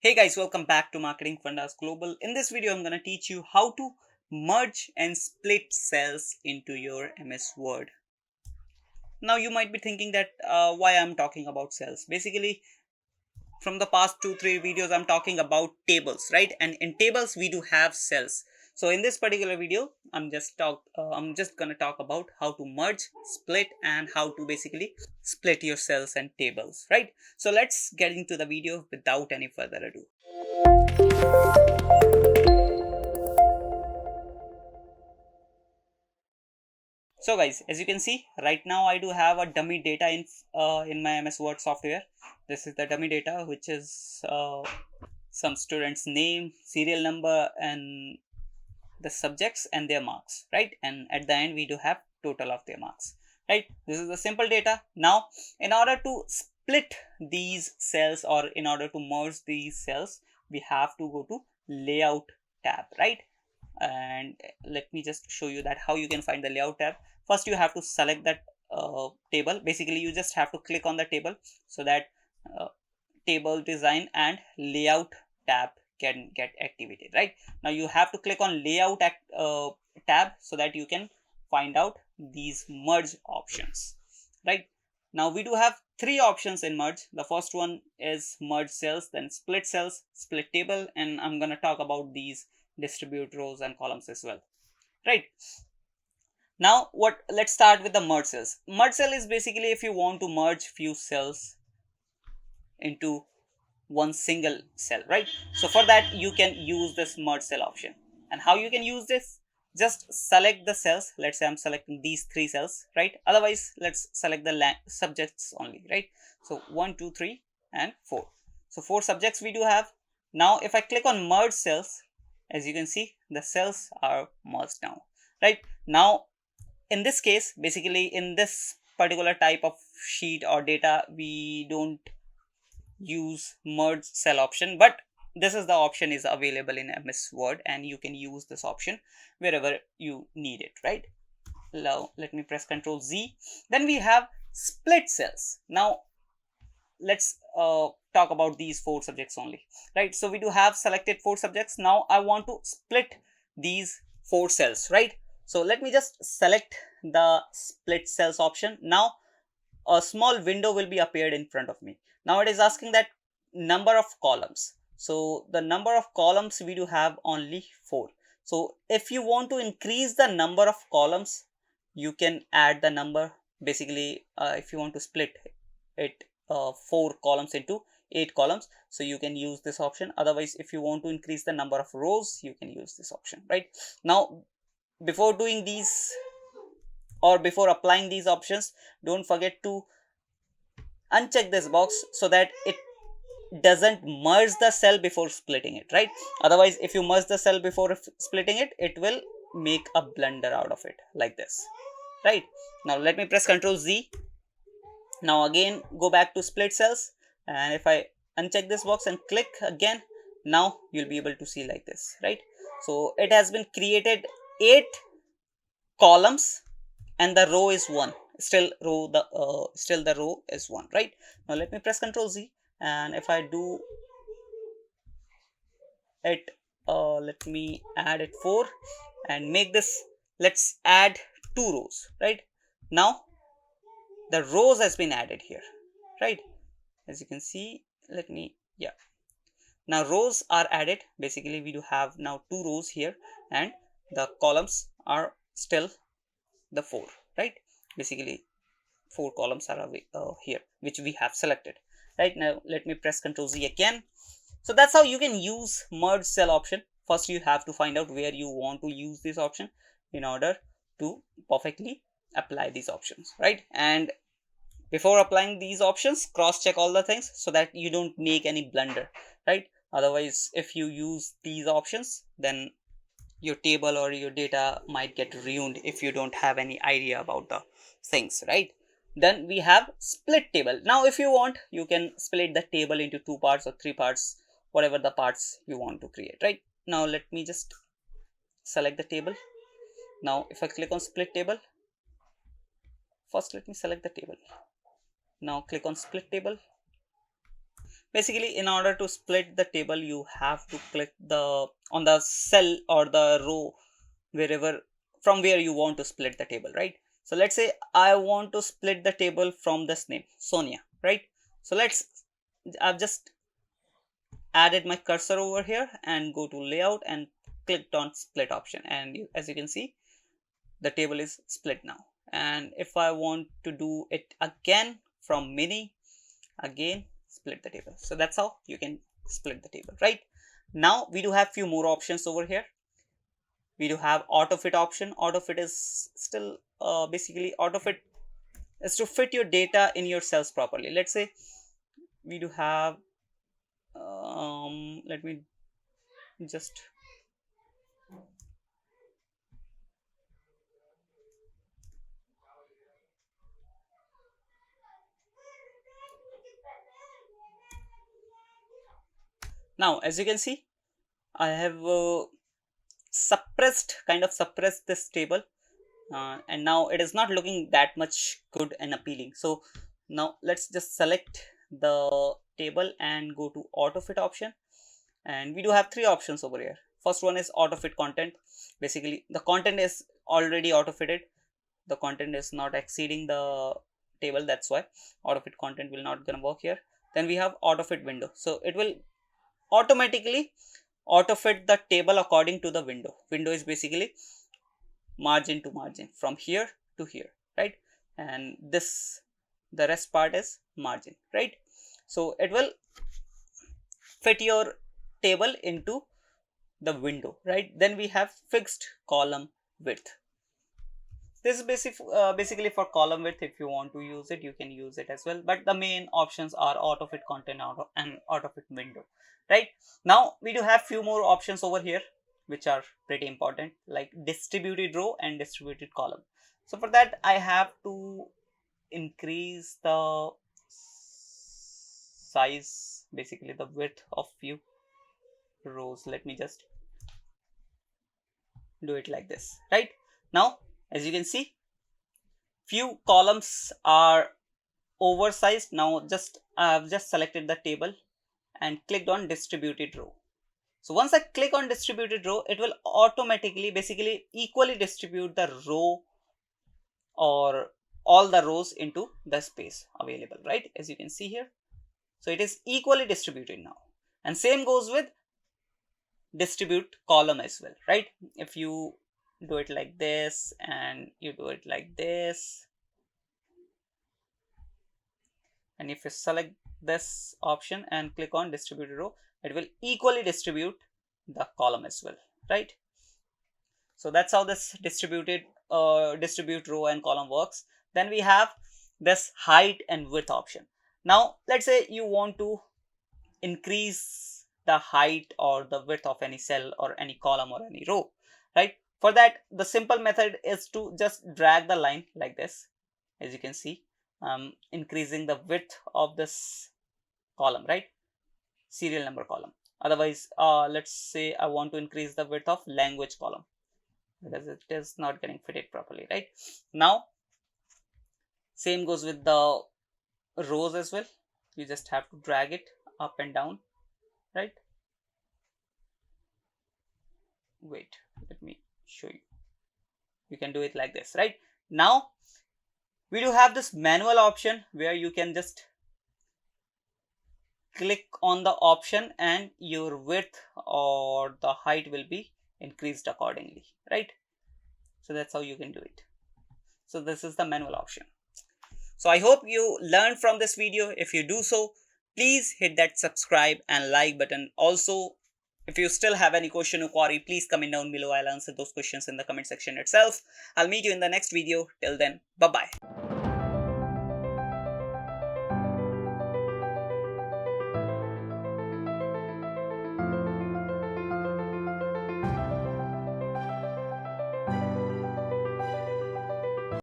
Hey guys, welcome back to Marketing Fundas Global. In this video, I'm going to teach you how to merge and split cells into your MS Word. Now, you might be thinking that why I'm talking about cells. Basically, from the past 2-3 videos, I'm talking about tables, right? And in tables, we do have cells. So in this particular video, I'm just gonna talk about how to merge, split, and how to basically split your cells and tables, right? So let's get into the video without any further ado. So guys, as you can see right now, I do have a dummy data in my MS Word software. This is the dummy data, which is some student's name, serial number, and the subjects and their marks, right? And at the end, we do have total of their marks, right? This is the simple data. Now, in order to split these cells or in order to merge these cells, we have to go to layout tab, right? And let me just show you that how you can find the layout tab. First, you have to select that table. Basically, you just have to click on the table so that uh, table design and layout tab can get activated. Right now, you have to click on tab so that you can find out these merge options. Right now, we do have three options in merge. The first one is merge cells, then split cells, split table, and I'm going to talk about these distribute rows and columns as well, right? Now let's start with the merge cells. Merge cell is basically if you want to merge few cells into one single cell, right? So for that you can use this merge cell option. And how you can use this, just select the cells. Let's say I'm selecting these three cells, right? Otherwise, let's select the subjects only, right? So 1 2 3 and 4. So 4 subjects we do have. Now if I click on merge cells, as you can see, the cells are merged now, right? Now in this case, basically in this particular type of sheet or data, we don't use merge cell option, but this is the option is available in MS Word, and you can use this option wherever you need it, right? Now let me press Ctrl Z. Then we have split cells. Now let's talk about these 4 subjects only, right? So we do have selected 4 subjects. Now I want to split these 4 cells, right? So let me just select the split cells option. Now a small window will be appeared in front of me. Now it is asking that number of columns. So the number of columns we do have only 4. So if you want to increase the number of columns, you can add the number. Basically, if you want to split it 4 columns into 8 columns, so you can use this option. Otherwise, if you want to increase the number of rows, you can use this option, right? Now before doing these or before applying these options, don't forget to uncheck this box so that it doesn't merge the cell before splitting it, right? Otherwise, if you merge the cell before splitting it, it will make a blunder out of it like this, right? Now let me press Ctrl Z. Now again go back to split cells, and if I uncheck this box and click again, now you'll be able to see like this, right? So it has been created 8 columns and the row is 1. Still the row is 1, right? Now let me press Ctrl Z, and if I do it, let me add it 4 and make this, let's add 2 rows, right? Now the rows has been added here, right? As you can see, let me, yeah, now rows are added. Basically we do have now 2 rows here, and the columns are still the 4, right? Basically 4 columns are here, which we have selected. Right now let me press Ctrl Z again. So that's how you can use merge cell option. First you have to find out where you want to use this option in order to perfectly apply these options, right? And before applying these options, cross check all the things so that you don't make any blunder, right? Otherwise, if you use these options, then your table or your data might get ruined if you don't have any idea about the things, right? Then we have split table. Now if you want, you can split the table into 2 parts or 3 parts, whatever the parts you want to create, right? Now let me just select the table. Now if I click on split table, first let me select the table. Now click on split table. Basically, in order to split the table, you have to click the on the cell or the row wherever from where you want to split the table, right? So let's say I want to split the table from this name Sonia, right? So I've just added my cursor over here and go to layout and clicked on split option, and as you can see, the table is split now. And if I want to do it again from mini, again split the table. So that's how you can split the table, right? Now we do have few more options over here. We do have auto fit option. Auto fit is still basically auto fit is to fit your data in your cells properly. Let's say we do have let me just now, as you can see, I have suppressed this table, and now it is not looking that much good and appealing. So now let's just select the table and go to auto fit option, and we do have three options over here. First one is auto fit content. Basically the content is already auto fitted, the content is not exceeding the table, that's why auto fit content will not gonna work here. Then we have auto fit window, so it will automatically auto fit the table according to the window. Window is basically margin to margin from here to here, right? And this, the rest part is margin, right? So it will fit your table into the window, right? Then we have fixed column width. This is basically for column width. If you want to use it, you can use it as well, but the main options are auto fit content and auto fit window, right? Now we do have few more options over here which are pretty important, like distributed row and distributed column. So for that I have to increase the size, basically the width of few rows. Let me just do it like this, right? Now as you can see, few columns are oversized. Now I've just selected the table and clicked on distributed row. So once I click on distributed row, it will automatically basically equally distribute the row or all the rows into the space available, right? As you can see here, so it is equally distributed now. And same goes with distribute column as well, right? If you do it like this and you do it like this, and if you select this option and click on distributed row, it will equally distribute the column as well, right? So that's how this distribute row and column works. Then we have this height and width option. Now let's say you want to increase the height or the width of any cell or any column or any row, right? For that, the simple method is to just drag the line like this. As you can see, increasing the width of this column, right? Serial number column. Otherwise, let's say I want to increase the width of language column because it is not getting fitted properly, right? Now same goes with the rows as well. You just have to drag it up and down, right? Wait, let me show you. You can do it like this, right? Now we do have this manual option where you can just click on the option and your width or the height will be increased accordingly, right? So that's how you can do it. So this is the manual option. So I hope you learned from this video. If you do so, please hit that subscribe and like button. Also, if you still have any question or query, please comment down below. I'll answer those questions in the comment section itself. I'll meet you in the next video. Till then, bye bye.